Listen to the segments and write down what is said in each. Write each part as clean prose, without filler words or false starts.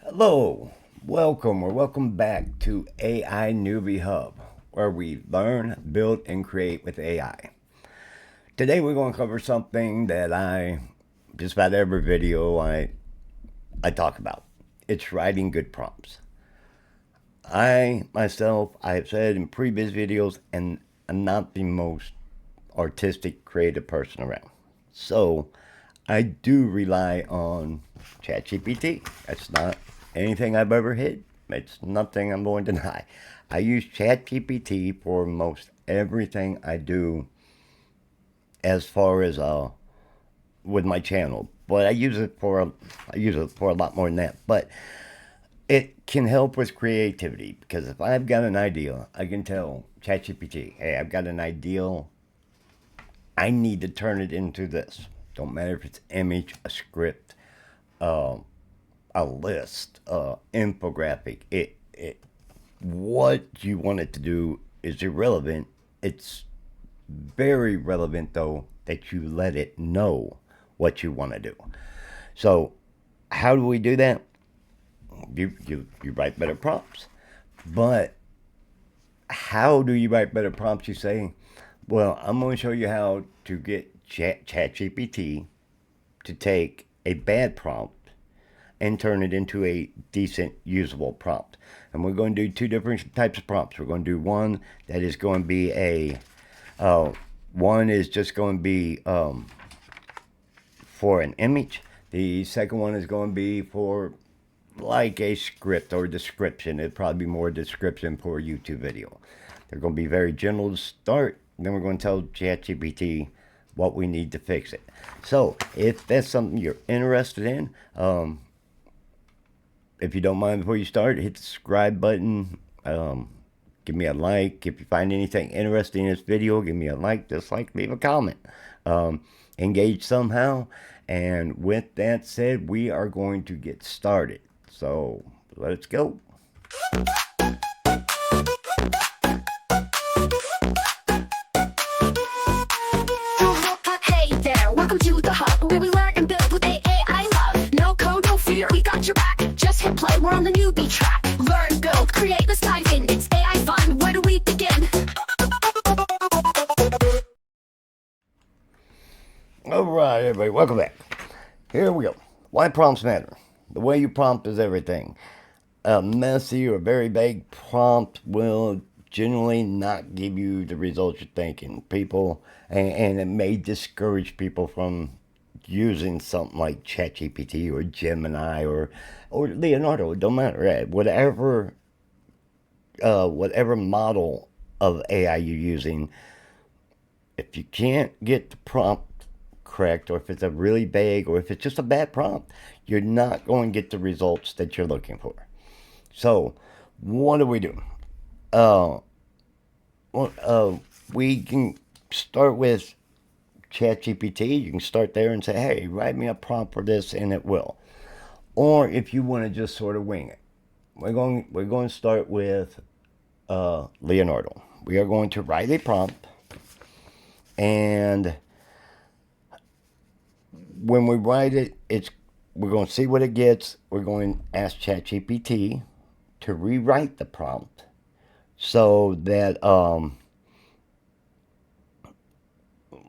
Hello, welcome or welcome back to AI Newbie Hub, where we learn, build, and create with AI. Today we're going to cover something that just about every video I talk about. It's writing good prompts. I have said in previous videos, and I'm not the most artistic, creative person around. So I do rely on ChatGPT. That's not anything I've ever hid. It's nothing I'm going to deny. I use ChatGPT for most everything I do as far as with my channel. But I use it for a lot more than that. But it can help with creativity because if I've got an idea, I can tell ChatGPT, hey, I've got an ideal. I need to turn it into this. Don't matter if it's image, a script, uh, a list, infographic. What you want it to do is irrelevant. It's very relevant though that you let it know what you want to do. So, how do we do that? You write better prompts, but how do you write better prompts? You say, well, I'm going to show you how to get ChatGPT to take a bad prompt and turn it into a decent, usable prompt. And we're going to do two different types of prompts. We're going to do one that is going to be one is just going to be for an image. The second one is going to be for like a script or description. It'd probably be more description for a YouTube video. They're going to be very general to start. Then we're going to tell ChatGPT what we need to fix it. So if that's something you're interested in, if you don't mind, before you start, hit the subscribe button. Give me a like. If you find anything interesting in this video, give me a like, dislike, leave a comment. Engage somehow. And with that said, we are going to get started. So let's go. Hey there, welcome to the hub where we learn and build with AI love. No code, no fear, we got your back. Just hit play, we're on the newbie track. Learn, build, create, let's dive in. It's AI fun, where do we begin? All right, everybody, welcome back. Here we go. Why prompts matter. The way you prompt is everything. A messy or very vague prompt will generally not give you the results you're thinking. And it may discourage people from using something like ChatGPT or Gemini or Leonardo. It don't matter. Whatever model of AI you're using, if you can't get the prompt correct, or if it's a really vague, or if it's just a bad prompt, you're not going to get the results that you're looking for. So, what do we do? Uh, we can start with ChatGPT. You can start there and say, "Hey, write me a prompt for this," and it will. Or if you want to just sort of wing it, we're going to start with Leonardo. We are going to write a prompt, and when we write it, we're going to see what it gets. We're going to ask ChatGPT to rewrite the prompt so that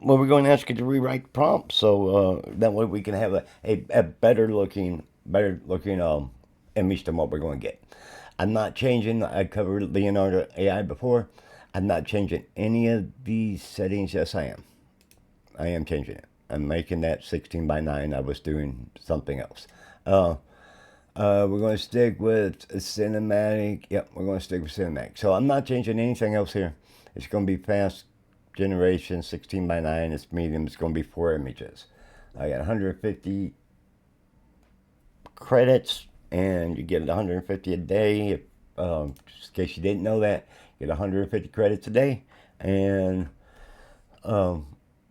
we're going to ask it to rewrite the prompt so that way we can have a better looking image than what we're going to get. I'm not changing. I covered Leonardo AI before. I'm not changing any of these settings. Yes, I am. I am changing it. I'm making that 16 by 9. I was doing something else. We're going to stick with cinematic. Yep, we're going to stick with cinematic. So I'm not changing anything else here. It's going to be fast generation, 16 by 9. It's medium. It's going to be 4 images. I got 150 credits, and you get 150 a day. Just in case you didn't know that, you get 150 credits a day, and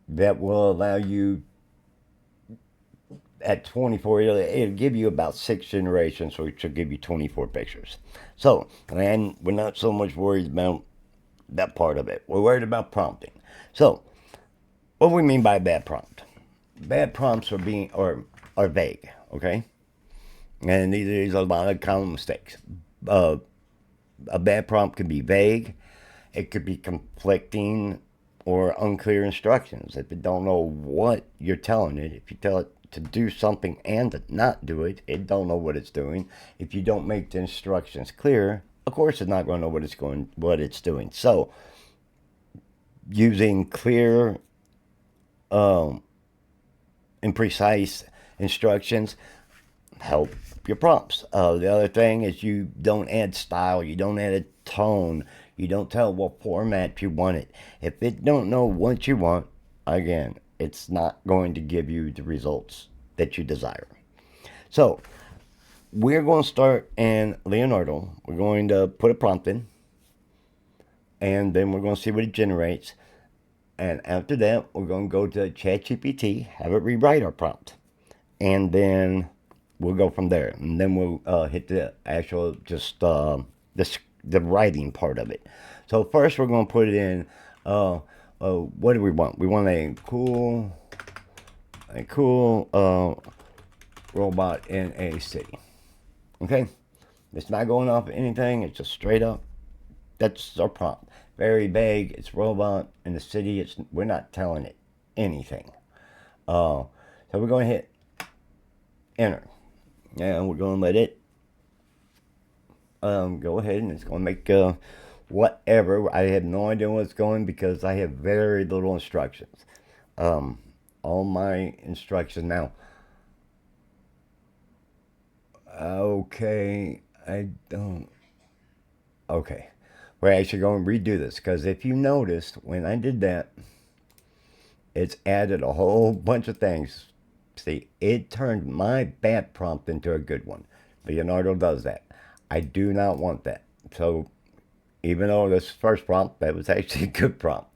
that will allow you at 24, it'll give you about 6 generations, so it should give you 24 pictures. So, and we're not so much worried about that part of it. We're worried about prompting. So, what do we mean by bad prompt? Bad prompts are vague, okay? And these are a lot of common mistakes. Uh, a bad prompt can be vague. It could be conflicting or unclear instructions. If it don't know what you're telling it, if you tell it to do something and to not do it, it don't know what it's doing. If you don't make the instructions clear, of course it's not going to know what it's doing. So using clear and precise instructions help your prompts. The other thing is you don't add style, you don't add a tone, you don't tell what format you want it. If it don't know what you want, again, it's not going to give you the results that you desire. So we're going to start in Leonardo. We're going to put a prompt in, and then we're going to see what it generates. And after that, we're going to go to ChatGPT, have it rewrite our prompt, and then we'll go from there. And then we'll hit the actual the writing part of it. So first, we're going to put it in. What do we want? We want a cool robot in a city. Okay, it's not going off anything. It's just straight up. That's our prompt. Very vague. It's robot in the city. We're not telling it anything. So we're going to hit enter, and we're going to let it go ahead, and it's going to make whatever. I have no idea what it's going because I have very little instructions. All my instructions now. Okay, I don't. Okay, we're actually going to redo this because if you noticed when I did that, it's added a whole bunch of things. See, it turned my bad prompt into a good one. Leonardo does that. I do not want that. So even though this first prompt, that was actually a good prompt.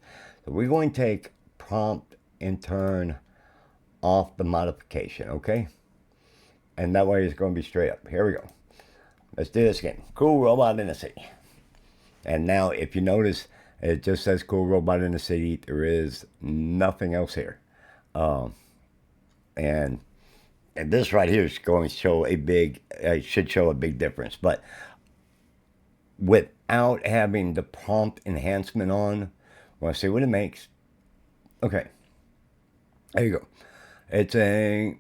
So we're going to take prompt and turn off the modification, okay? And that way it's going to be straight up. Here we go. Let's do this again. Cool robot in the city. And now if you notice, it just says cool robot in the city. There is nothing else here. And this right here is going to show should show a big difference. But without having the prompt enhancement on, want to see what it makes. Okay, there you go. It's a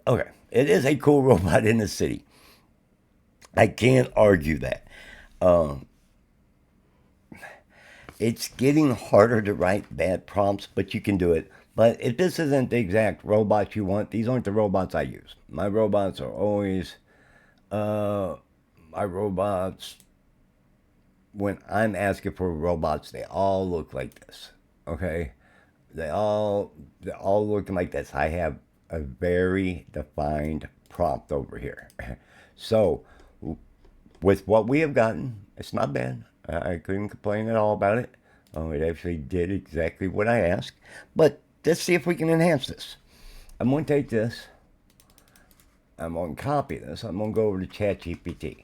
okay. It is a cool robot in the city. I can't argue that. It's getting harder to write bad prompts, but you can do it. But if this isn't the exact robot you want, these aren't the robots I use. My robots are always, my robots, when I'm asking for robots, they all look like this, okay? They're all looking like this. I have a very defined prompt over here. So with what we have gotten, it's not bad. I couldn't complain at all about it. It actually did exactly what I asked. But let's see if we can enhance this. I'm going to take this. I'm going to copy this. I'm going to go over to ChatGPT.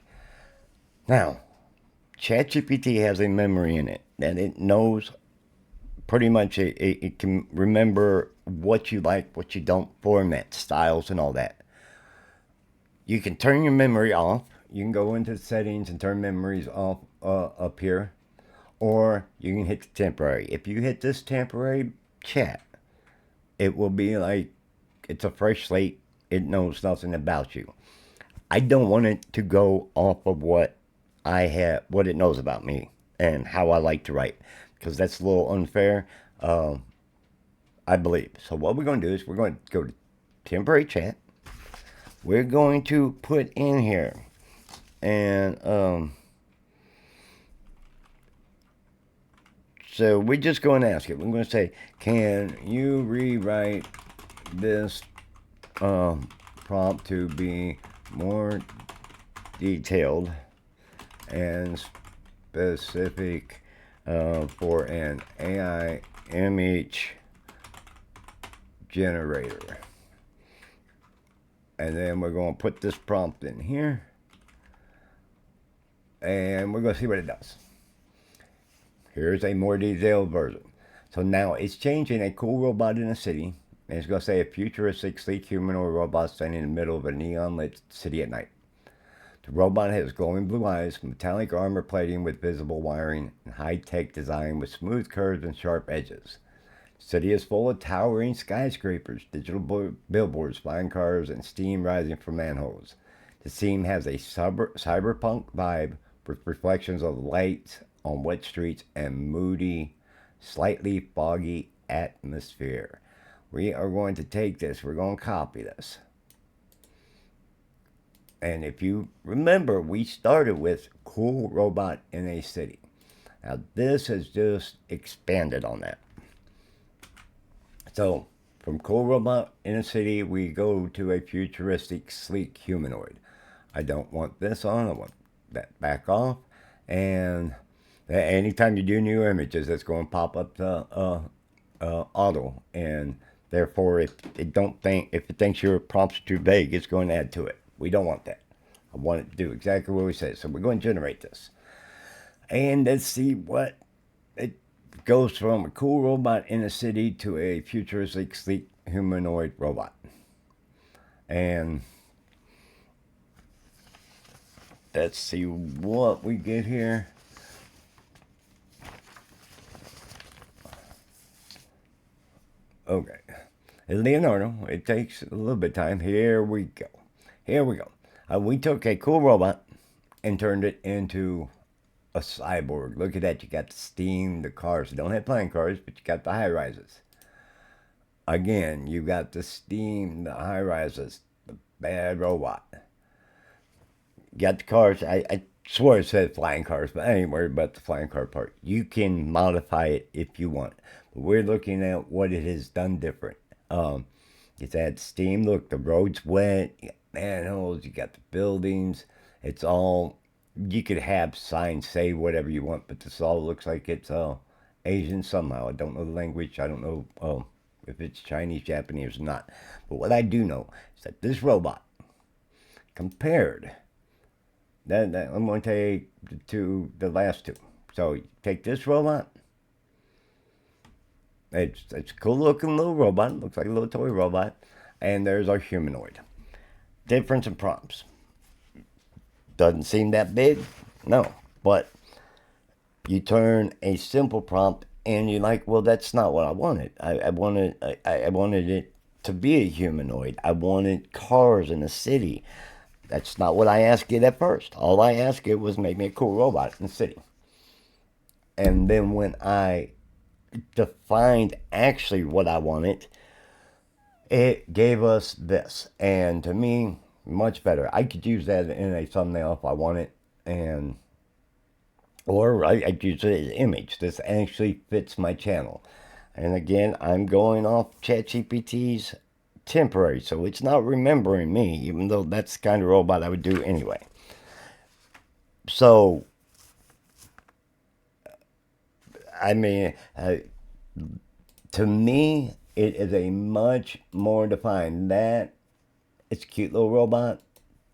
Now, ChatGPT has a memory in it that it knows pretty much. It can remember what you like, what you don't, format, styles, and all that. You can turn your memory off. You can go into settings and turn memories off up here. Or you can hit the temporary. If you hit this temporary chat, it will be like it's a fresh slate. It knows nothing about you. I don't want it to go off of what it knows about me and how I like to write, because that's a little unfair, I believe. So what we're going to do is we're going to go to temporary chat. We're going to put in here, and so we're just going to ask it. We're going to say, can you rewrite this prompt to be more detailed and specific for an AI image generator? And then we're going to put this prompt in here, and we're going to see what it does. Here's a more detailed version. So now it's changing a cool robot in a city. And it's going to say a futuristic, sleek humanoid robot standing in the middle of a neon lit city at night. The robot has glowing blue eyes, metallic armor plating with visible wiring, and high-tech design with smooth curves and sharp edges. The city is full of towering skyscrapers, digital billboards, flying cars, and steam rising from manholes. The scene has a cyberpunk vibe with reflections of lights on wet streets and moody, slightly foggy atmosphere. We are going to take this, we're going to copy this. And if you remember, we started with cool robot in a city. Now this has just expanded on that. So from cool robot in a city, we go to a futuristic, sleek humanoid. I don't want this on, I want that back off. And anytime you do new images, it's going to pop up to auto. And therefore, if it thinks your prompts are too vague, it's going to add to it. We don't want that. I want it to do exactly what we say. So we're going to generate this. And let's see what it goes from a cool robot in a city to a futuristic, sleek humanoid robot. And let's see what we get here. Okay. Leonardo, it takes a little bit of time. Here we go. We took a cool robot and turned it into a cyborg. Look at that. You got the steam, the cars. You don't have flying cars, but you got the high rises. Again, you got the steam, the high rises, the bad robot. You got the cars. I swear it said flying cars, but I ain't worried about the flying car part. You can modify it if you want. But we're looking at what it has done different. It's had steam. Look, the road's wet. You got manholes. You got the buildings. It's all. You could have signs say whatever you want, but this all looks like it's Asian somehow. I don't know the language. I don't know if it's Chinese, Japanese, or not. But what I do know is that this robot, compared, I'm going to take to the last two. So you take this robot. It's a cool looking little robot. Looks like a little toy robot. And there's our humanoid. Difference in prompts. Doesn't seem that big, no. But you turn a simple prompt and you're like, well, that's not what I wanted. I wanted it to be a humanoid. I wanted cars in a city. That's not what I asked it at first. All I asked it was make me a cool robot in the city. And then when I defined actually what I wanted, it gave us this. And to me, much better. I could use that in a thumbnail if I want it, or I could use it as an image. This actually fits my channel. And again, I'm going off ChatGPT's temporary, so it's not remembering me, even though that's the kind of robot I would do anyway. So, I mean, to me, it is a much more defined. That it's a cute little robot.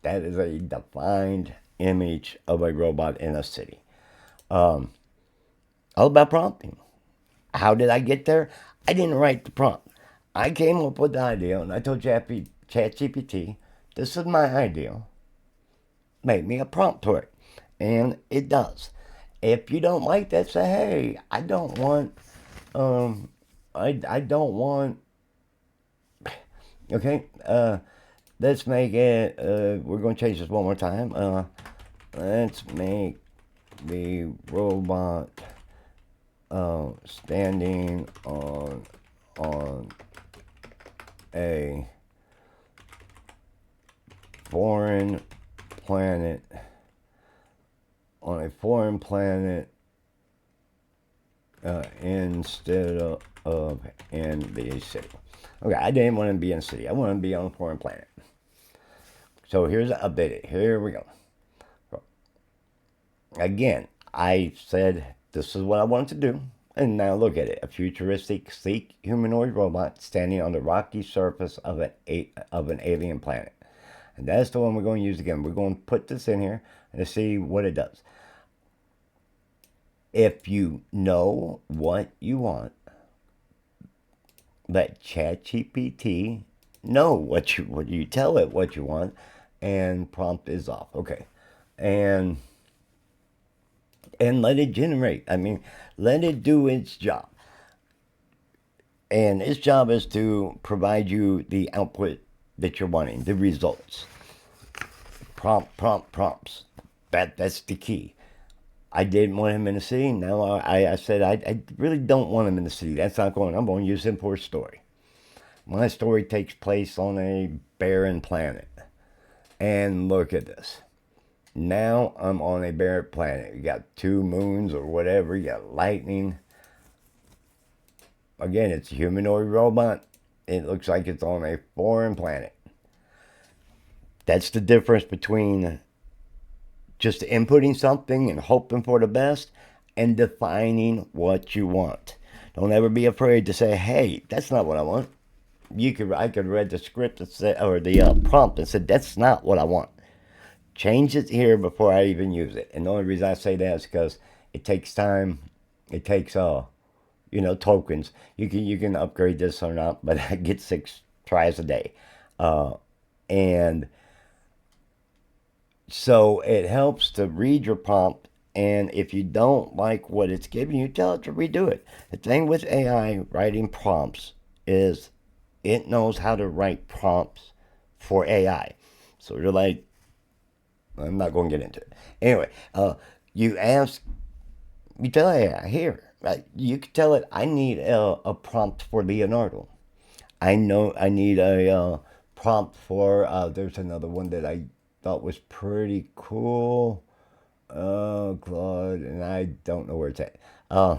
That is a defined image of a robot in a city. All about prompting. How did I get there? I didn't write the prompt. I came up with the idea and I told ChatGPT, this is my idea. Make me a prompt for it. And it does. If you don't like that, say, hey, I don't want, I don't want, okay, let's make it, we're going to change this one more time. Let's make the robot standing on a foreign planet, instead of in the city. Okay, I didn't want to be in the city. I want to be on a foreign planet. So here's updated. Here we go. Again, I said this is what I wanted to do. And now look at it. A futuristic, sleek humanoid robot standing on the rocky surface of an alien planet. And that's the one we're going to use again. We're going to put this in here and see what it does. If you know what you want, let ChatGPT know what you tell it what you want, and prompt is off. Okay, and let it generate. I mean, let it do its job. And its job is to provide you the output that you're wanting, the results. Prompts. That's the key. I didn't want him in the city. Now I said I really don't want him in the city. That's not going. I'm going to use him for a story. My story takes place on a barren planet. And look at this. Now I'm on a barren planet. You got 2 moons or whatever. You got lightning. Again, it's a humanoid robot. It looks like it's on a foreign planet. That's the difference between just inputting something and hoping for the best and defining what you want. Don't ever be afraid to say, hey, that's not what I want. I could read the script that said, or the prompt and said, that's not what I want. Change it here before I even use it. And the only reason I say that is because it takes time. It takes tokens. You can upgrade this or not, but I get 6 tries a day, and so it helps to read your prompt. And if you don't like what it's giving you, tell it to redo it. The thing with AI writing prompts is it knows how to write prompts for AI. So you're like, I'm not going to get into it. Anyway, you ask, you tell AI, here, right? You can tell it, I need a prompt for Leonardo. I know I need a prompt for, there's another one that I thought was pretty cool. Claude, and I don't know where it's at. Uh,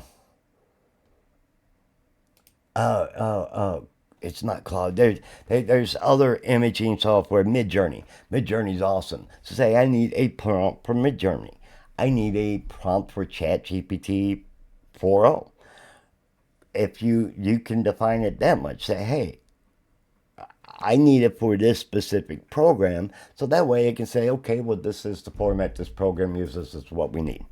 uh, uh, it's not Claude. There's other imaging software, Midjourney. Midjourney's awesome. So say I need a prompt for Midjourney. I need a prompt for ChatGPT 4.0. If you can define it that much, say, hey, I need it for this specific program, so that way it can say, okay, well, this is the format this program uses, this is what we need.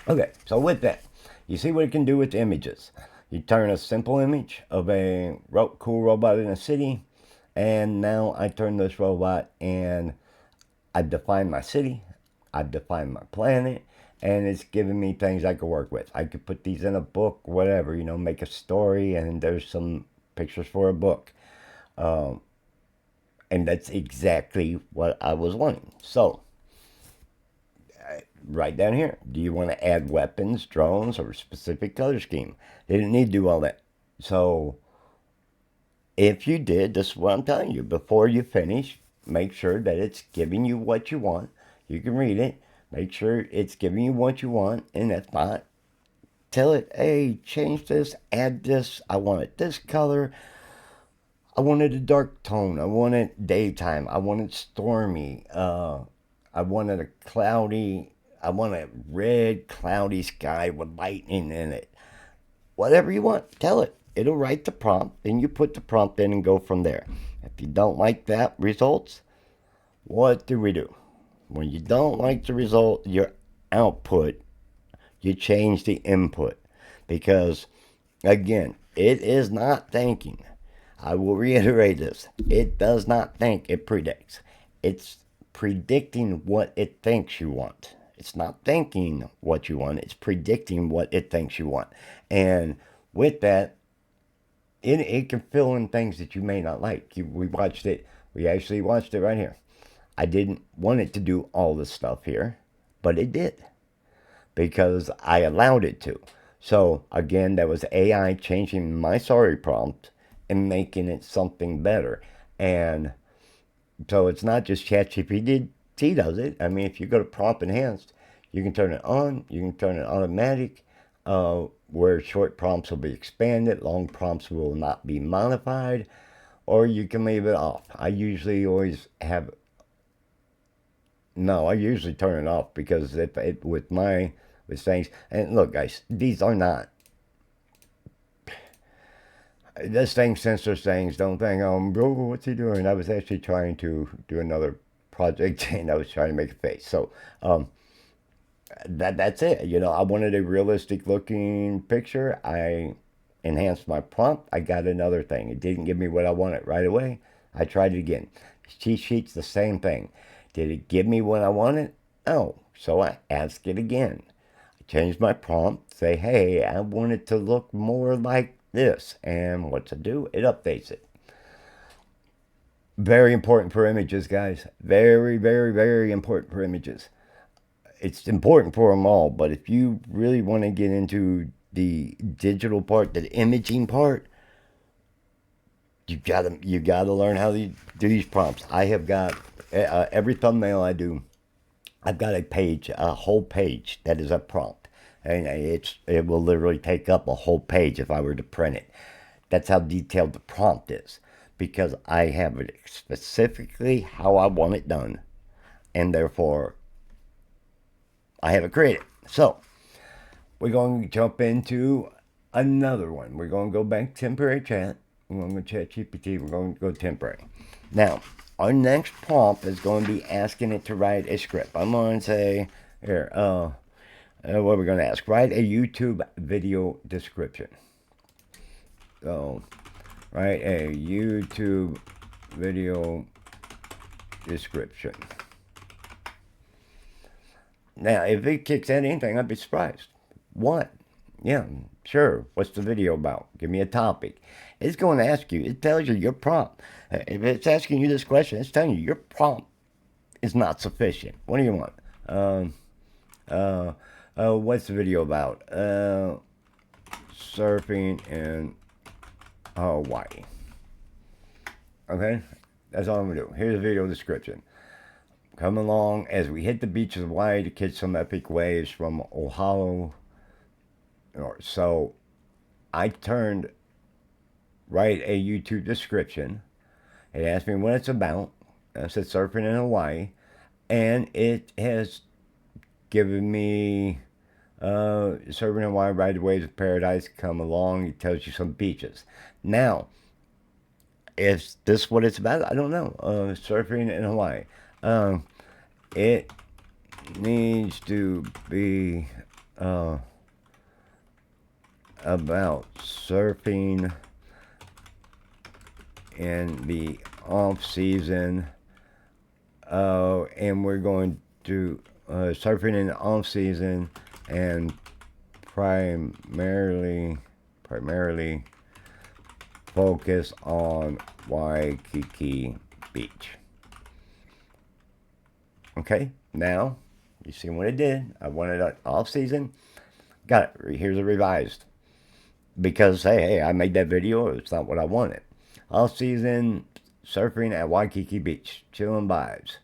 Okay, so with that, you see what it can do with images. You turn a simple image of a cool robot in a city, and now I turn this robot and I've defined my city, I've defined my planet, and it's giving me things I could work with. I could put these in a book, whatever, make a story, and there's some pictures for a book. And that's exactly what I was wanting. So, right down here, do you want to add weapons, drones, or a specific color scheme? They didn't need to do all that. So, if you did, this is what I'm telling you. Before you finish, make sure that it's giving you what you want. You can read it. Make sure it's giving you what you want. And if not, tell it, hey, change this, add this. I want it this color. I wanted a dark tone. I wanted daytime. I wanted stormy. I wanted a cloudy. I want a red, cloudy sky with lightning in it. Whatever you want, tell it. It'll write the prompt, then you put the prompt in and go from there. If you don't like that results, what do we do? When you don't like the result, your output, you change the input. Because, again, it is not thinking. I will reiterate this. It does not think, it predicts. It's predicting what it thinks you want. It's not thinking what you want, it's predicting what it thinks you want. And with that, it can fill in things that you may not like. We watched it. We actually watched it right here. I didn't want it to do all this stuff here, but it did because I allowed it to. So again, that was AI changing my sorry prompt and making it something better. And so it's not just ChatGPT does it. I mean, if you go to prompt enhanced, you can turn it on. You can turn it automatic, where short prompts will be expanded, long prompts will not be modified, or you can leave it off. I usually always have. No, I usually turn it off because if it with things. And look, guys, these are not. This thing censors things. Don't think, bro, what's he doing? I was actually trying to do another project and I was trying to make a face. So, that's it. I wanted a realistic looking picture. I enhance my prompt, I got another thing. It didn't give me what I wanted right away. I tried it again. Cheat sheet's the same thing. Did it give me what I wanted? No. So I asked it again. I changed my prompt. Say, hey, I want it to look more like this. And what to do? It updates it. Very important for images, guys. Very, very, very important for images. It's important for them all, but if you really want to get into the digital part, the imaging part, you gotta learn how to do these prompts. I have got every thumbnail I do, I've got a whole page that is a prompt, and it will literally take up a whole page if I were to print it. That's how detailed the prompt is, because I have it specifically how I want it done, and therefore I have it created. So we're going to jump into another one. We're going to go back to temporary chat. We're going to go ChatGPT. We're going to go temporary. Now, our next prompt is going to be asking it to write a script. I'm going to say, here, what we're going to ask, write a YouTube video description. So, write a YouTube video description. Now, if it kicks at anything, I'd be surprised. What? Yeah, sure. What's the video about? Give me a topic. It's going to ask you. It tells you your prompt. If it's asking you this question, it's telling you your prompt is not sufficient. What do you want? What's the video about? Surfing in Hawaii. Okay? That's all I'm going to do. Here's the video description. Come along as we hit the beaches of Hawaii to catch some epic waves from Oahu. So I turned write a YouTube description. It asked me what it's about. I said surfing in Hawaii. And it has given me surfing in Hawaii, ride the waves of paradise, come along. It tells you some beaches. Now, is this what it's about? I don't know. Surfing in Hawaii. It needs to be about surfing in the off season, and we're going to surfing in the off season and primarily focus on Waikiki Beach. Okay, now you see what it did. I wanted it off season. Got it. Here's a revised. Because hey, I made that video. It's not what I wanted. Off season surfing at Waikiki Beach, chilling vibes.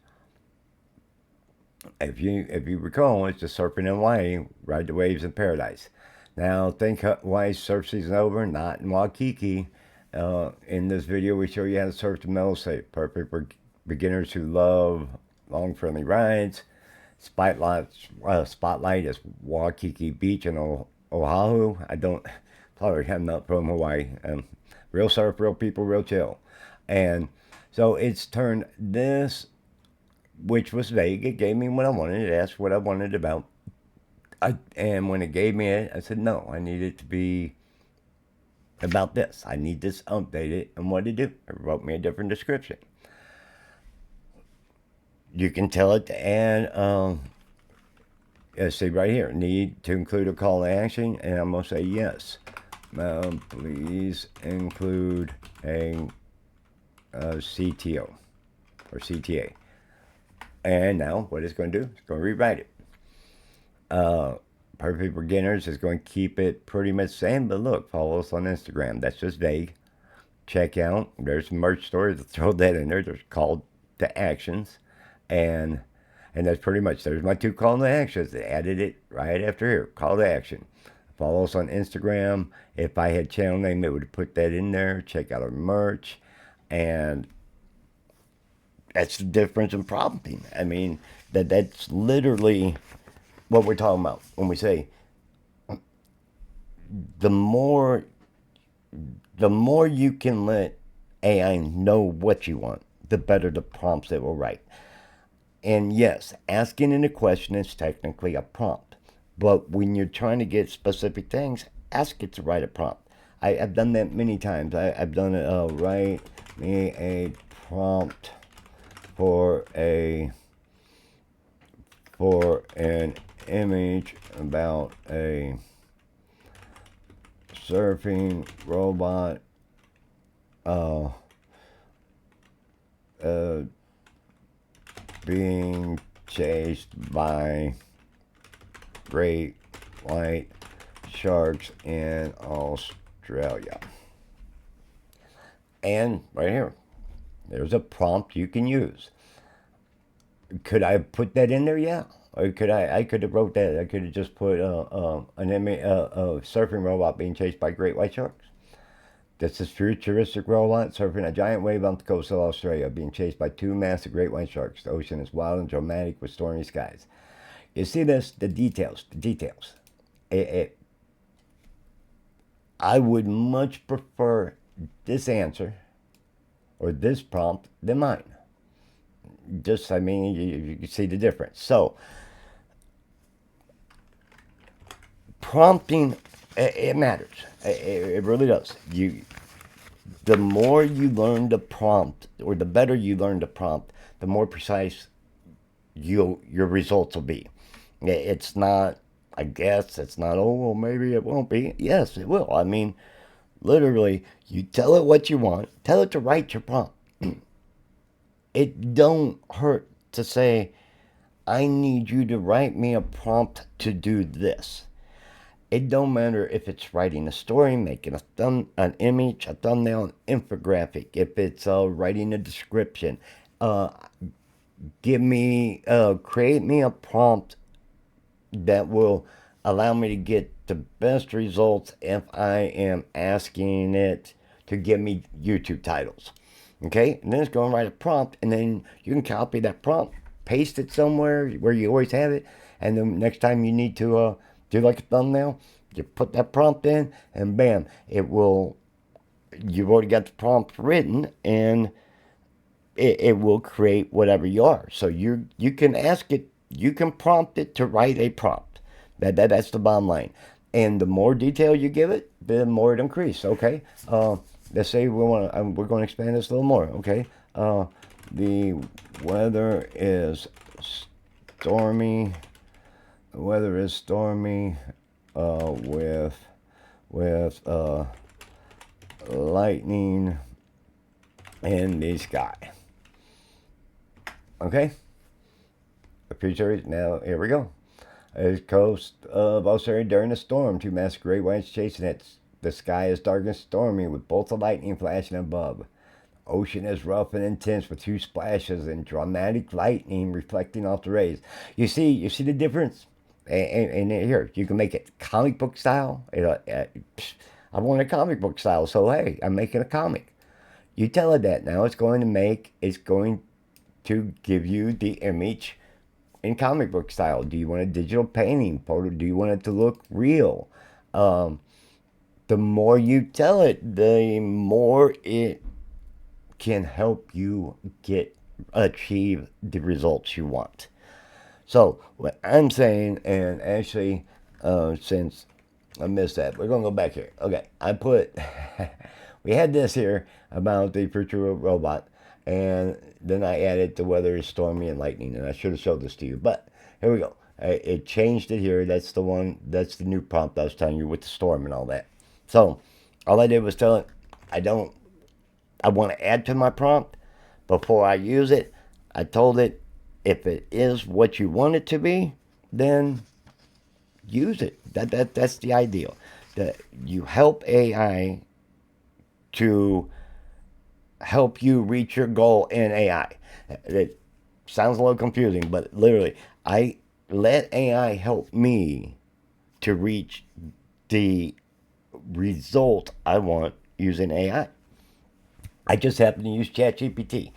If you recall, it's just surfing in Hawaii, ride the waves in paradise. Now think Hawaii's surf season over, not in Waikiki. In this video, we show you how to surf the mellow safe, perfect for beginners who love long friendly rides. Spotlight is Waikiki Beach in Oahu. I don't probably I'm not from Hawaii. Real surf, real people, real chill. And so it's turned this, which was vague. It gave me what I wanted. It asked what I wanted about. And when it gave me it, I said, no, I need it to be about this. I need this updated. And what did it do? It wrote me a different description. You can tell it to add, see right here, need to include a call to action. And I'm going to say yes. Please include a CTO or CTA. And now what it's going to do, it's going to rewrite it. Perfect beginners is going to keep it pretty much the same, but look, follow us on Instagram. That's just vague. Check out, there's some merch stores, throw that in there. There's call to actions. And that's pretty much, there's my 2 call to actions. I added it right after here, call to action. Follow us on Instagram. If I had channel name, it would put that in there. Check out our merch. And that's the difference in prompting. I mean, that's literally what we're talking about when we say the more you can let AI know what you want, the better the prompts it will write. And yes, asking in a question is technically a prompt. But when you're trying to get specific things, ask it to write a prompt. I've done that many times. I've done it. Write me a prompt for an image about a surfing robot being chased by great white sharks in Australia. And right here, there's a prompt you can use. Could I have put that in there? Yeah. Or could I could have wrote that. I could have just put a surfing robot being chased by great white sharks. This is futuristic robot surfing a giant wave off the coast of Australia, being chased by two massive great white sharks. The ocean is wild and dramatic with stormy skies. You see this? The details. I would much prefer this answer or this prompt than mine. Just, I mean, you can see the difference. So, prompting, it matters. It really does. The more you learn the prompt, or the better you learn the prompt, the more precise your results will be. It's not, I guess, it's not, oh, well, maybe it won't be. Yes, it will. I mean, literally, you tell it what you want, tell it to write your prompt. It don't hurt to say, I need you to write me a prompt to do this. It don't matter if it's writing a story, making an image, a thumbnail, an infographic. If it's writing a description, create me a prompt that will allow me to get the best results if I am asking it to give me YouTube titles. Okay, and then it's going to write a prompt, and then you can copy that prompt, paste it somewhere where you always have it, and then next time you need to do like a thumbnail, you put that prompt in, and bam, it will. You've already got the prompt written, and it will create whatever you are. So you can ask it, you can prompt it to write a prompt. That's the bottom line. And the more detail you give it, the more it increases. Okay. Let's say we're going to expand this a little more. Okay. The weather is stormy. The weather is stormy with lightning in the sky. Okay. Now here we go. The coast of Australia during a storm. Two massive great whites chasing it. The sky is dark and stormy with bolts of lightning flashing above. Ocean is rough and intense with huge splashes and dramatic lightning reflecting off the rays. You see the difference? And here, you can make it comic book style. I want a comic book style, so hey, I'm making a comic. You tell it that now. It's going to give you the image in comic book style. Do you want a digital painting photo? Do you want it to look real? The more you tell it, the more it can help you achieve the results you want. So what I'm saying, and actually, since I missed that, we're gonna go back here. Okay, we had this here about the future robot, and then I added the weather is stormy and lightning, and I should have showed this to you, but here we go. It changed it here. That's the new prompt I was telling you with the storm and all that. So all I did was tell it, I want to add to my prompt. Before I use it, I told it, if it is what you want it to be, then use it. That's the ideal. That you help AI to help you reach your goal in AI. It sounds a little confusing, but literally, I let AI help me to reach the result I want using AI. I just happen to use ChatGPT.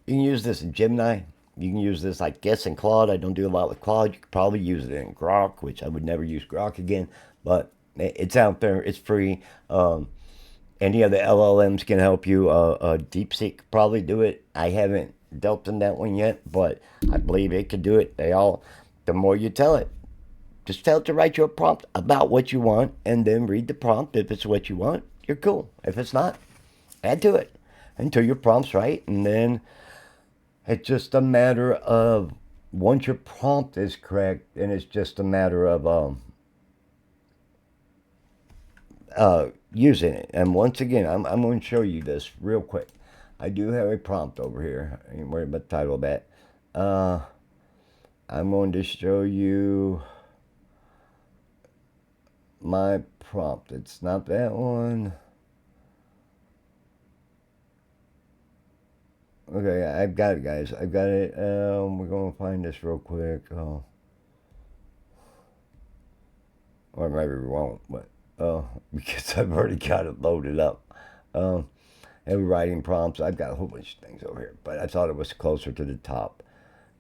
You can use this in Gemini. You can use this, I guess, in Claude. I don't do a lot with Claude. You could probably use it in Grok, which I would never use Grok again. But it's out there. It's free. Any of the LLMs can help you. DeepSeek could probably do it. I haven't dealt in that one yet, but I believe it could do it. The more you tell it, just tell it to write you a prompt about what you want, and then read the prompt. If it's what you want, you're cool. If it's not, add to it until your prompt's right. And then it's just a matter of, once your prompt is correct, then it's just a matter of using it. And once again, I'm going to show you this real quick. I do have a prompt over here. I ain't worried about the title of that. I'm going to show you my prompt. It's not that one. Okay, I've got it, guys. I've got it. We're going to find this real quick. Or maybe we won't, but because I've already got it loaded up. Every writing prompts. I've got a whole bunch of things over here, but I thought it was closer to the top.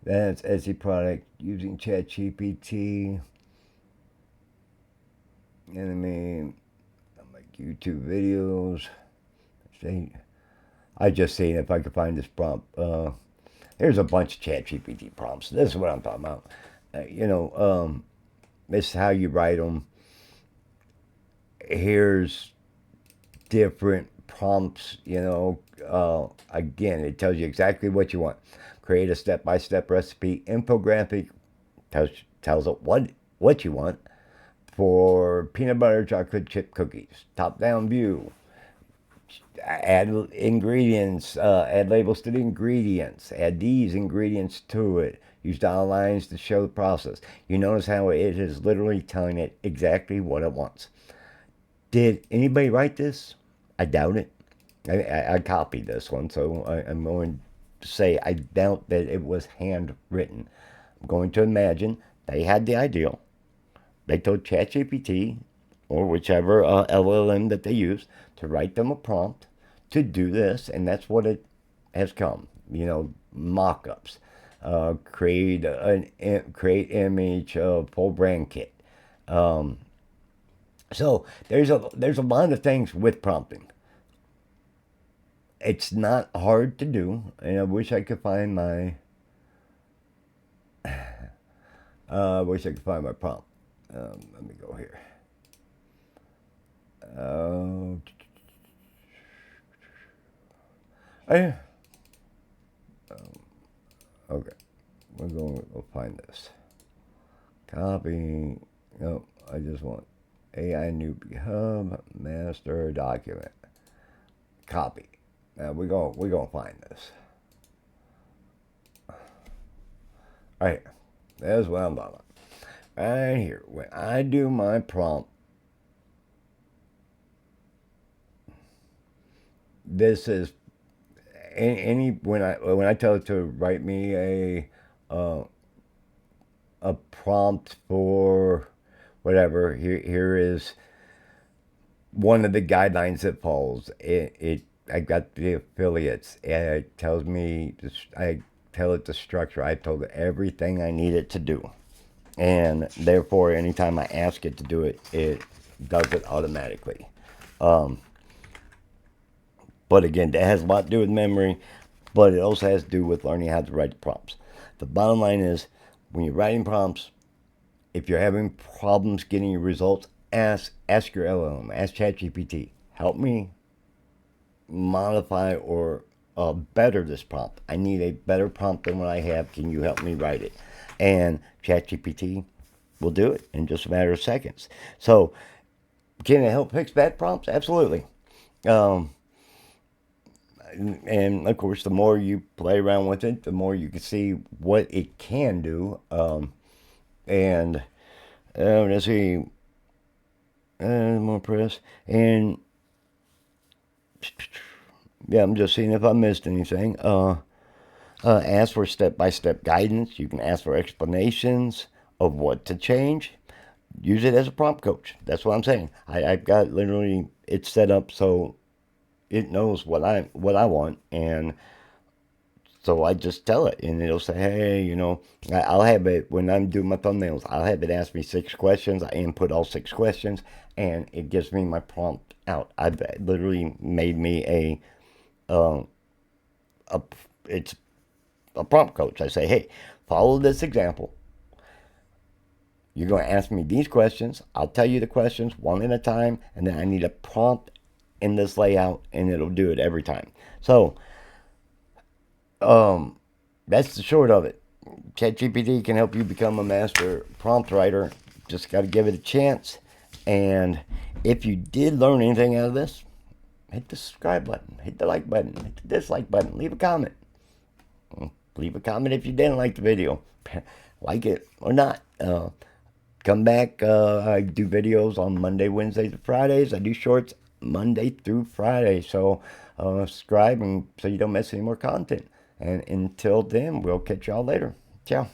That's Etsy product using ChatGPT. And I mean, like YouTube videos. I just seen if I could find this prompt. There's a bunch of ChatGPT prompts. This is what I'm talking about. This is how you write them. Here's different prompts. Again, it tells you exactly what you want. Create a step-by-step recipe. Infographic tells it what you want. For peanut butter chocolate chip cookies. Top-down view. Add ingredients, add labels to the ingredients, add these ingredients to it, use dollar lines to show the process. You notice how it is literally telling it exactly what it wants. Did anybody write this? I doubt it. I copied this one, so I'm going to say I doubt that it was handwritten. I'm going to imagine they had the idea. They told ChatGPT, or whichever LLM that they use, to write them a prompt to do this, and that's what it has come. Mock-ups, create image, full brand kit. So there's a lot of things with prompting. It's not hard to do, and I wish I could find my. I wish I could find my prompt. Let me go here. Okay, we're going to go find this. Copy. Nope, I just want AI Newbie Hub Master Document. Copy. Now we're gonna find this. All right, that's what I'm talking about. Right here, when I do my prompt, this is when I tell it to write me a prompt for whatever. Here is one of the guidelines that falls. I got the affiliates, and it tells me. I tell it the structure. I told it everything I need it to do, and therefore, anytime I ask it to do it, it does it automatically. But again, that has a lot to do with memory, but it also has to do with learning how to write the prompts. The bottom line is, when you're writing prompts, if you're having problems getting your results, ask your LLM, ask ChatGPT, help me modify or better this prompt. I need a better prompt than what I have. Can you help me write it? And ChatGPT will do it in just a matter of seconds. So, can it help fix bad prompts? Absolutely. And of course, the more you play around with it, the more you can see what it can do. And let's see, more press. And yeah, I'm just seeing if I missed anything. Ask for step-by-step guidance. You can ask for explanations of what to change. Use it as a prompt coach. That's what I'm saying. I've got literally it set up so it knows what I want, and so I just tell it, and it'll say, hey, I'll have it when I'm doing my thumbnails. I'll have it ask me 6 questions. I input all 6 questions, and it gives me my prompt out. I've literally made me it's a prompt coach. I say, hey, follow this example. You're going to ask me these questions. I'll tell you the questions one at a time, and then I need a prompt in this layout, and it'll do it every time. So that's the short of it. ChatGPT can help you become a master prompt writer. Just got to give it a chance. And if you did learn anything out of this, hit the subscribe button, hit the like button, hit the dislike button, leave a comment. Leave a comment if you didn't like the video, like it or not. Come back. I do videos on Monday, Wednesdays, and Fridays. I do shorts Monday through Friday. So subscribe and so you don't miss any more content. And until then, we'll catch y'all later. Ciao.